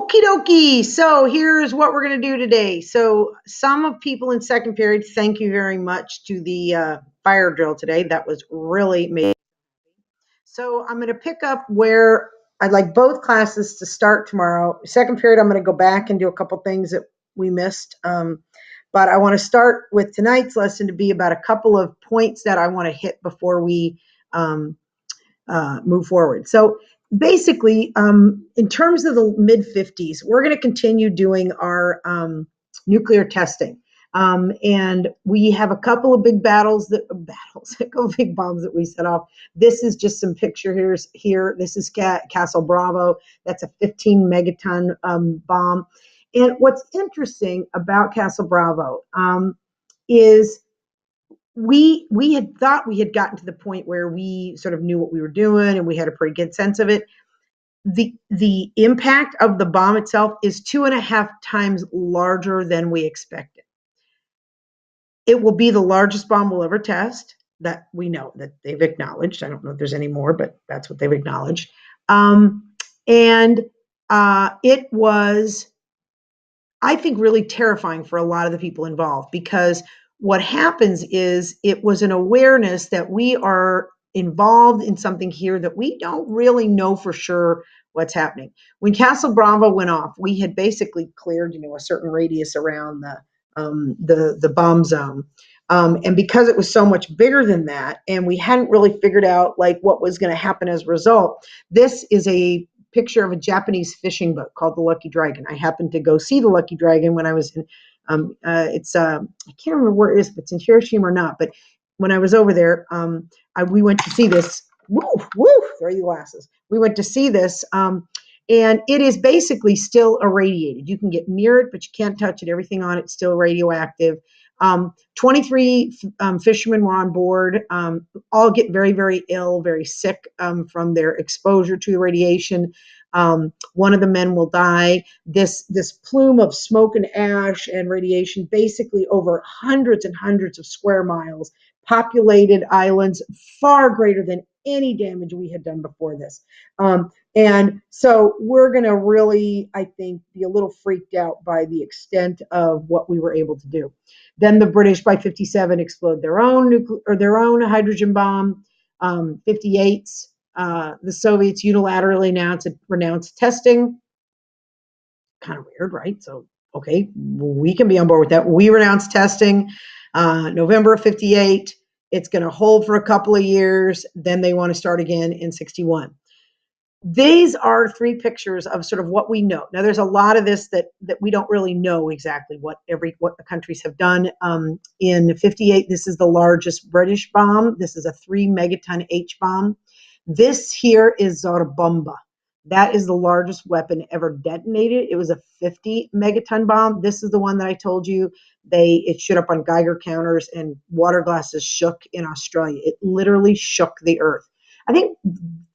Okie dokie. So here's what we're going to do today. So some of people in second period, thank you very much to the fire drill today. That was really amazing. So I'm going to pick up where I'd like both classes to start tomorrow. Second period, I'm going to go back and do a couple things that we missed. But I want to start with tonight's lesson to be about a couple of points that I want to hit before we move forward. So basically, in terms of the mid 50s, we're going to continue doing our nuclear testing. And we have a couple of big a couple of big bombs that we set off. This is just some pictures here. This is Castle Bravo. That's a 15 megaton bomb. And what's interesting about Castle Bravo is we had thought we had gotten to the point where we sort of knew what we were doing and we had a pretty good sense of it. The impact of the bomb itself is 2.5 times larger than we expected. It will be the largest bomb we'll ever test. That we know, that they've acknowledged. I don't know if there's any more, but that's what they've acknowledged. It was, I think, really terrifying for a lot of the people involved, because what happens is it was an awareness that we are involved in something here that we don't really know for sure what's happening. When Castle Bravo went off, we had basically cleared, a certain radius around the bomb zone. And because it was so much bigger than that, and we hadn't really figured out like what was going to happen as a result, this is a picture of a Japanese fishing boat called the Lucky Dragon. I happened to go see the Lucky Dragon when I was in, I can't remember where it is, if it's in Hiroshima or not, but when I was over there, we went to see this. Throw your glasses. We went to see this, and it is basically still irradiated. You can get near it, but you can't touch it. Everything on it's still radioactive. 23 fishermen were on board, all get very, very ill, very sick from their exposure to the radiation. One of the men will die. This plume of smoke and ash and radiation, basically over hundreds and hundreds of square miles, populated islands, far greater than any damage we had done before this. And so we're going to really, I think, be a little freaked out by the extent of what we were able to do. Then the British by 57 explode their own hydrogen bomb. 58s, the Soviets unilaterally renounced testing. Kind of weird, right? So, okay, we can be on board with that. We renounced testing. November of 58. It's going to hold for a couple of years. Then they want to start again in 61. These are 3 pictures of sort of what we know. Now, there's a lot of this that we don't really know exactly what the countries have done. In 58, this is the largest British bomb. This is a 3 megaton H bomb. This here is Zarabomba. That is the largest weapon ever detonated. It was a 50 megaton bomb. This is the one that I told you it shot up on Geiger counters and water glasses shook in Australia. It literally shook the earth. I think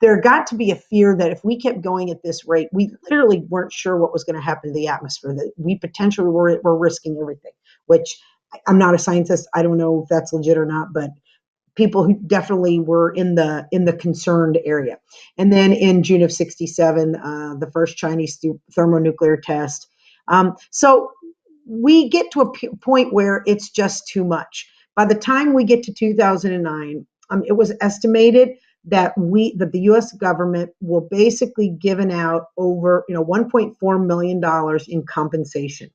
there got to be a fear that if we kept going at this rate, we literally weren't sure what was going to happen to the atmosphere, that we potentially were risking everything, which I'm not a scientist. I don't know if that's legit or not, but people who definitely were in the concerned area. And then in June of 67, the first Chinese thermonuclear test. So we get to a point where it's just too much. By the time we get to 2009, it was estimated that the U.S. government will basically given out over $1.4 million in compensation.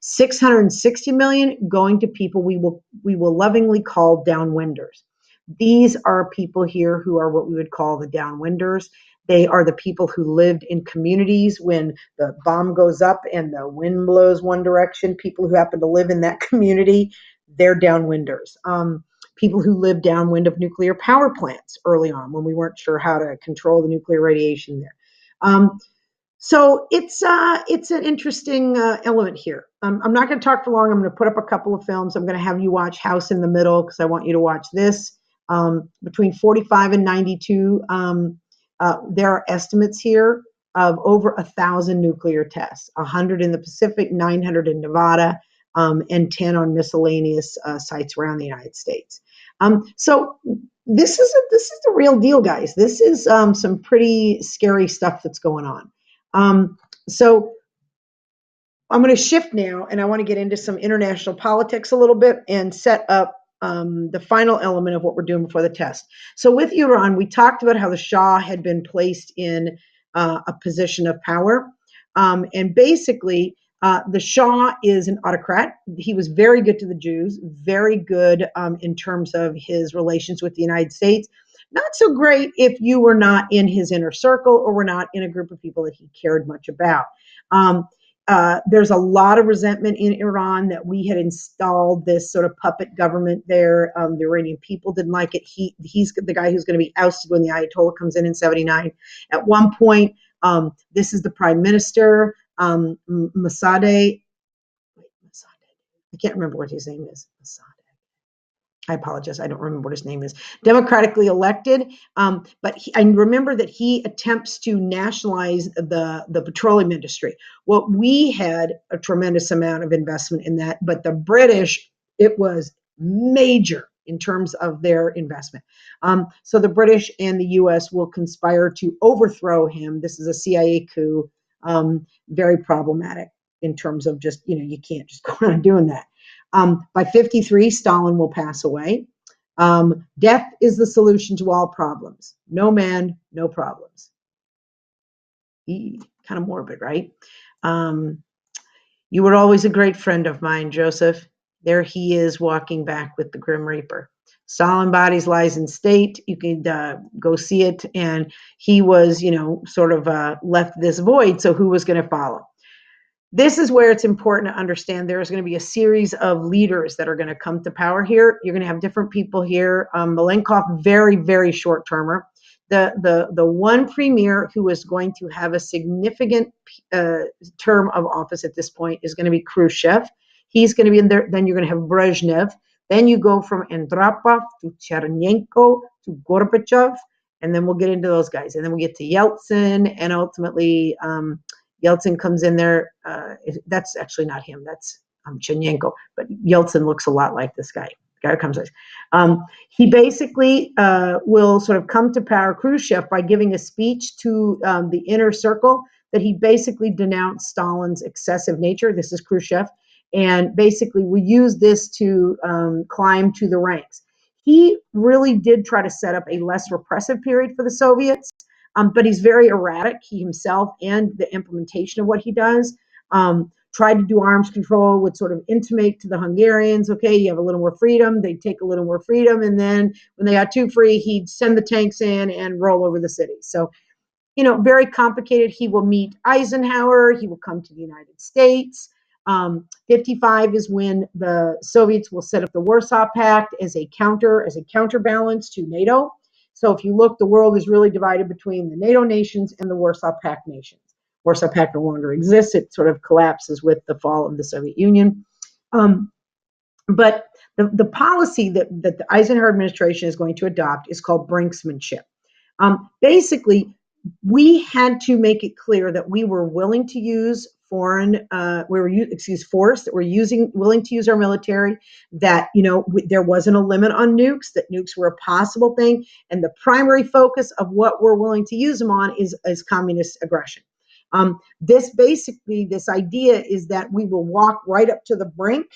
660 million going to people we will lovingly call downwinders. These are people here who are what we would call the downwinders. They are the people who lived in communities when the bomb goes up and the wind blows one direction. People who happen to live in that community, they're downwinders. People who lived downwind of nuclear power plants early on when we weren't sure how to control the nuclear radiation there. So it's an interesting element here. I'm not going to talk for long. I'm going to put up a couple of films. I'm going to have you watch House in the Middle because I want you to watch this. Between 45 and 92, there are estimates here of over 1,000 nuclear tests, 100 in the Pacific, 900 in Nevada, and 10 on miscellaneous sites around the United States. So this is the real deal, guys. This is some pretty scary stuff that's going on. So I'm going to shift now, and I want to get into some international politics a little bit and set up the final element of what we're doing before the test. So with Iran, we talked about how the Shah had been placed in a position of power. And basically, the Shah is an autocrat. He was very good to the Jews, very good in terms of his relations with the United States. Not so great if you were not in his inner circle or were not in a group of people that he cared much about. There's a lot of resentment in Iran that we had installed this sort of puppet government there. The Iranian people didn't like it. He's the guy who's going to be ousted when the Ayatollah comes in '79. At one point, this is the prime minister, Massadeh. I can't remember what his name is. I apologize. I don't remember what his name is. Democratically elected, but I remember that he attempts to nationalize the petroleum industry. Well, we had a tremendous amount of investment in that, but the British, it was major in terms of their investment. So the British and the U.S. will conspire to overthrow him. This is a CIA coup, very problematic in terms of just, you can't just go around doing that. By 53, Stalin will pass away. Death is the solution to all problems. No man, no problems. Kind of morbid, right? You were always a great friend of mine, Joseph. There he is walking back with the Grim Reaper. Stalin bodies lies in state. You can go see it. And he was, sort of left this void. So who was going to follow? This is where it's important to understand there's going to be a series of leaders that are going to come to power here. You're going to have different people here. Malenkov, very, very short termer. The one premier who is going to have a significant term of office at this point is going to be Khrushchev. He's going to be in there. Then you're going to have Brezhnev. Then you go from Andropov to Chernenko to Gorbachev, and then we'll get into those guys. And then we get to Yeltsin, and ultimately Yeltsin comes in there. That's actually not him. That's Chernenko. But Yeltsin looks a lot like this guy. The guy who comes like he basically will sort of come to power, Khrushchev, by giving a speech to the inner circle that he basically denounced Stalin's excessive nature. This is Khrushchev. And basically we use this to climb to the ranks. He really did try to set up a less repressive period for the Soviets. But he's very erratic, he himself, and the implementation of what he does. Tried to do arms control, would sort of intimate to the Hungarians, okay, you have a little more freedom. They'd take a little more freedom. And then when they got too free, he'd send the tanks in and roll over the city. So, very complicated. He will meet Eisenhower. He will come to the United States. 55 is when the Soviets will set up the Warsaw Pact as a counterbalance to NATO. So if you look, the world is really divided between the NATO nations and the Warsaw Pact nations. Warsaw Pact no longer exists. It sort of collapses with the fall of the Soviet Union. But the policy that the Eisenhower administration is going to adopt is called brinksmanship. Basically, we had to make it clear that we were willing to use force, that we're willing to use our military, that, there wasn't a limit on nukes, that nukes were a possible thing. And the primary focus of what we're willing to use them on is communist aggression. This idea is that we will walk right up to the brink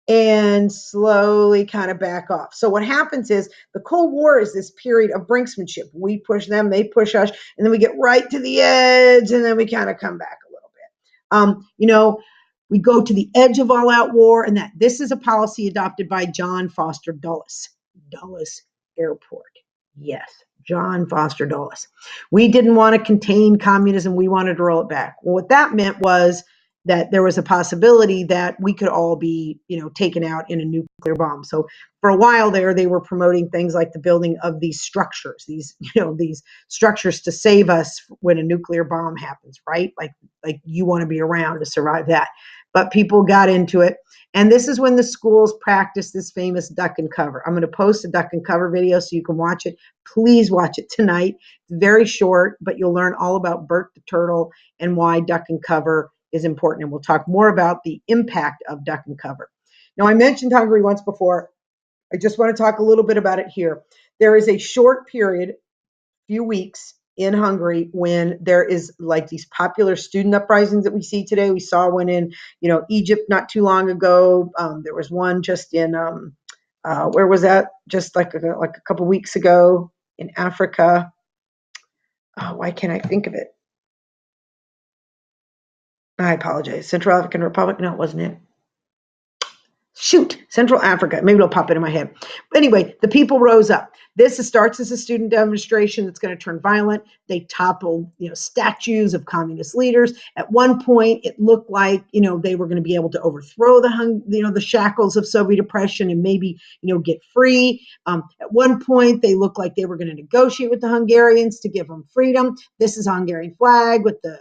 and slowly kind of back off. So what happens is the Cold War is this period of brinksmanship. We push them, they push us, and then we get right to the edge, and then we kind of come back a little bit. We go to the edge of all-out war, and this is a policy adopted by John Foster Dulles. Dulles Airport. Yes, John Foster Dulles. We didn't want to contain communism. We wanted to roll it back. Well, what that meant was that there was a possibility that we could all be, taken out in a nuclear bomb. So for a while there, they were promoting things like the building of these structures, these structures to save us when a nuclear bomb happens, right? Like you want to be around to survive that. But people got into it. And this is when the schools practice this famous duck and cover. I'm going to post a duck and cover video so you can watch it. Please watch it tonight. It's very short, but you'll learn all about Bert the Turtle and why duck and cover is important. And we'll talk more about the impact of duck and cover. Now, I mentioned Hungary once before. I just want to talk a little bit about it here. There is a short period, few weeks, in Hungary when there is like these popular student uprisings that we see today. We saw one in, Egypt not too long ago. There was one just in, where was that? Just like a couple weeks ago in Africa. Oh, why can't I think of it? I apologize. Central African Republic? No, it wasn't it. Shoot, Central Africa. Maybe it'll pop into my head. But anyway, the people rose up. This starts as a student demonstration that's going to turn violent. They toppled, statues of communist leaders. At one point, it looked like, they were going to be able to overthrow the shackles of Soviet oppression and maybe, get free. At one point, they looked like they were going to negotiate with the Hungarians to give them freedom. This is a Hungarian flag with the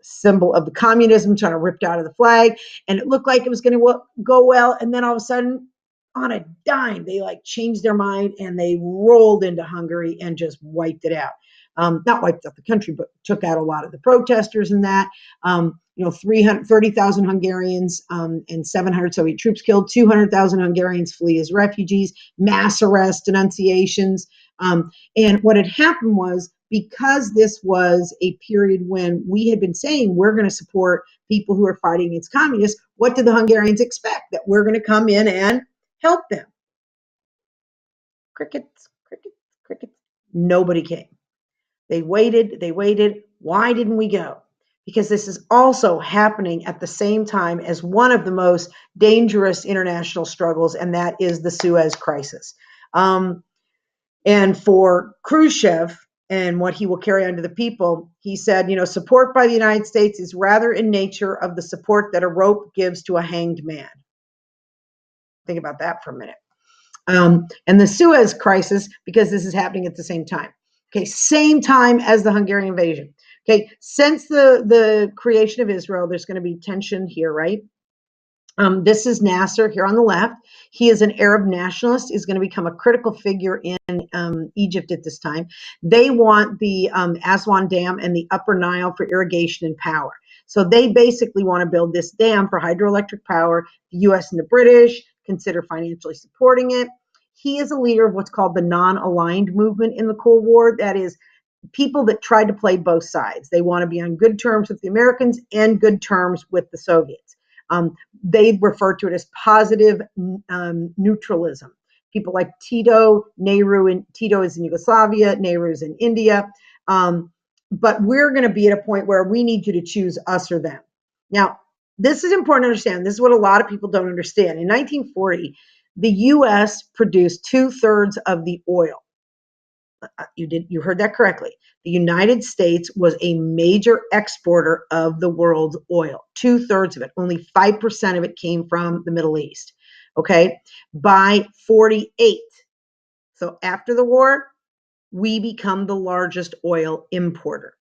symbol of the communism trying to ripped out of the flag, and it looked like it was going to go well. And then all of a sudden, on a dime, they changed their mind and they rolled into Hungary and just wiped it out. Not wiped out the country, but took out a lot of the protesters in that. 30,000 Hungarians and 700 Soviet troops killed. 200,000 Hungarians flee as refugees. Mass arrests, denunciations. And what had happened was, because this was a period when we had been saying we're going to support people who are fighting against communists, what did the Hungarians expect? That we're going to come in and help them. Crickets, crickets, crickets. Nobody came. They waited. Why didn't we go? Because this is also happening at the same time as one of the most dangerous international struggles, and that is the Suez Crisis. And for Khrushchev, and what he will carry on to the people, he said, support by the United States is rather in nature of the support that a rope gives to a hanged man. Think about that for a minute. And the Suez Crisis, because this is happening at the same time. Okay, same time as the Hungarian invasion. Okay, since the creation of Israel, there's going to be tension here, right? This is Nasser here on the left. He is an Arab nationalist, is going to become a critical figure in Egypt at this time. They want the Aswan Dam and the Upper Nile for irrigation and power. So they basically want to build this dam for hydroelectric power. The U.S. and the British consider financially supporting it. He is a leader of what's called the non-aligned movement in the Cold War. That is, people that tried to play both sides. They want to be on good terms with the Americans and good terms with the Soviets. They refer to it as positive neutralism. People like Tito, Nehru, and Tito is in Yugoslavia, Nehru is in India. But we're going to be at a point where we need you to choose us or them. Now, this is important to understand. This is what a lot of people don't understand. In 1940, the U.S. produced 2/3 of the oil. You heard that correctly. The United States was a major exporter of the world's oil. 2/3 of it. Only 5% of it came from the Middle East. Okay. By 48. So after the war, we become the largest oil importer.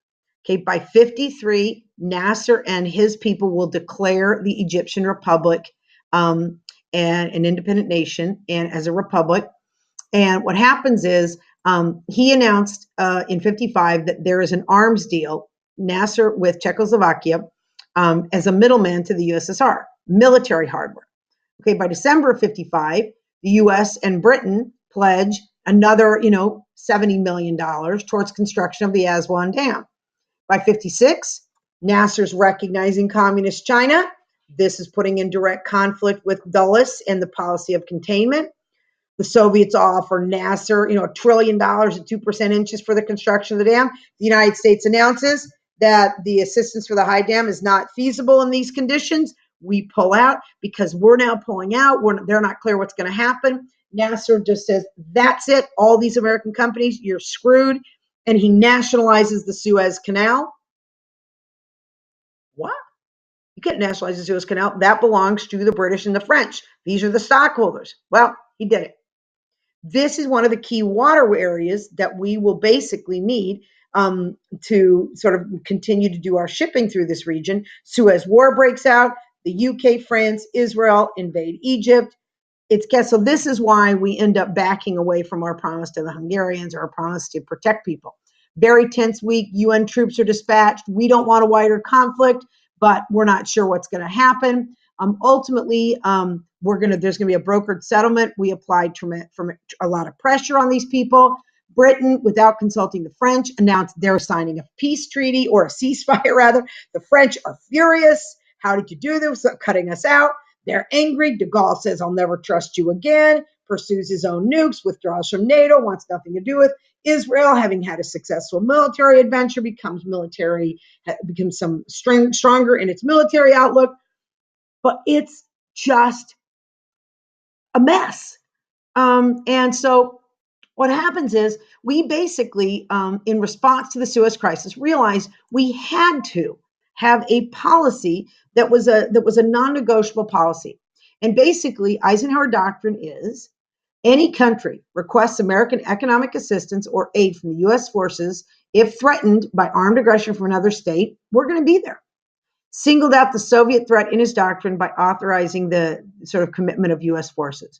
Okay. By 53, Nasser and his people will declare the Egyptian Republic and an independent nation and as a republic. And what happens is, he announced in 55 that there is an arms deal, Nasser with Czechoslovakia, as a middleman to the USSR, military hardware. Okay, by December of 55, the US and Britain pledge another, $70 million towards construction of the Aswan Dam. By 56, Nasser's recognizing communist China. This is putting in direct conflict with Dulles and the policy of containment. The Soviets offer Nasser, $1 trillion at 2% interest for the construction of the dam. The United States announces that the assistance for the high dam is not feasible in these conditions. We pull out because we're now pulling out. They're not clear what's going to happen. Nasser just says, that's it. All these American companies, you're screwed. And he nationalizes the Suez Canal. What? You can't nationalize the Suez Canal. That belongs to the British and the French. These are the stockholders. Well, he did it. This is one of the key water areas that we will basically need to sort of continue to do our shipping through this region. Suez War breaks out. The UK, France, Israel invade Egypt. So this is why we end up backing away from our promise to the Hungarians or our promise to protect people. Very tense week. UN troops are dispatched. We don't want a wider conflict, but we're not sure what's going to happen. Ultimately, there's going to be a brokered settlement. We applied a lot of pressure on these people. Britain, without consulting the French, announced they're signing a peace treaty or a ceasefire, rather. The French are furious. How did you do this? Cutting us out. They're angry. De Gaulle says, I'll never trust you again, pursues his own nukes, withdraws from NATO, wants nothing to do with Israel, having had a successful military adventure, becomes some stronger in its military outlook. But it's just a mess. And so what happens is we basically, in response to the Suez Crisis, realized we had to have a policy that was a non-negotiable policy. And basically, Eisenhower Doctrine is any country requests American economic assistance or aid from the U.S. forces if threatened by armed aggression from another state, we're going to be there. Singled out the Soviet threat in his doctrine by authorizing the sort of commitment of U.S. forces.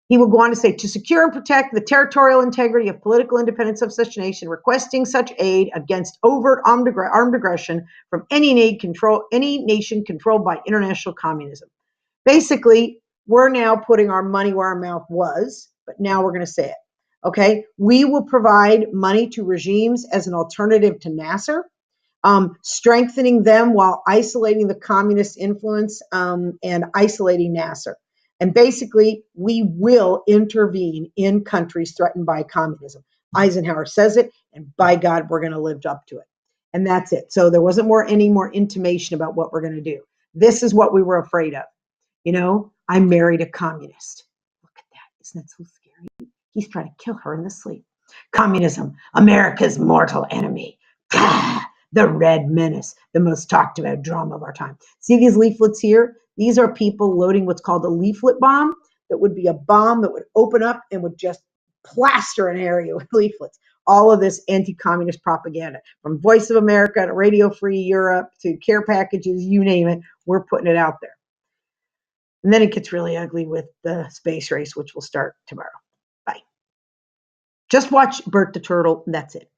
He will go on to say, to secure and protect the territorial integrity of political independence of such nation, requesting such aid against overt armed aggression from any nation controlled by international communism. Basically, we're now putting our money where our mouth was, but now we're going to say it. Okay, we will provide money to regimes as an alternative to Nasser, strengthening them while isolating the communist influence and isolating Nasser. And basically, we will intervene in countries threatened by communism. Eisenhower says it, and by God, we're going to live up to it. And that's it. So there wasn't any more intimation about what we're going to do. This is what we were afraid of. You know, I married a communist. Look at that. Isn't that so scary? He's trying to kill her in the sleep. Communism, America's mortal enemy. The Red Menace, the most talked about drama of our time. See these leaflets here? These are people loading what's called a leaflet bomb. That would be a bomb that would open up and would just plaster an area with leaflets. All of this anti-communist propaganda, from Voice of America to Radio Free Europe to care packages, you name it, we're putting it out there. And then it gets really ugly with the space race, which will start tomorrow. Bye. Just watch Bert the Turtle, and that's it.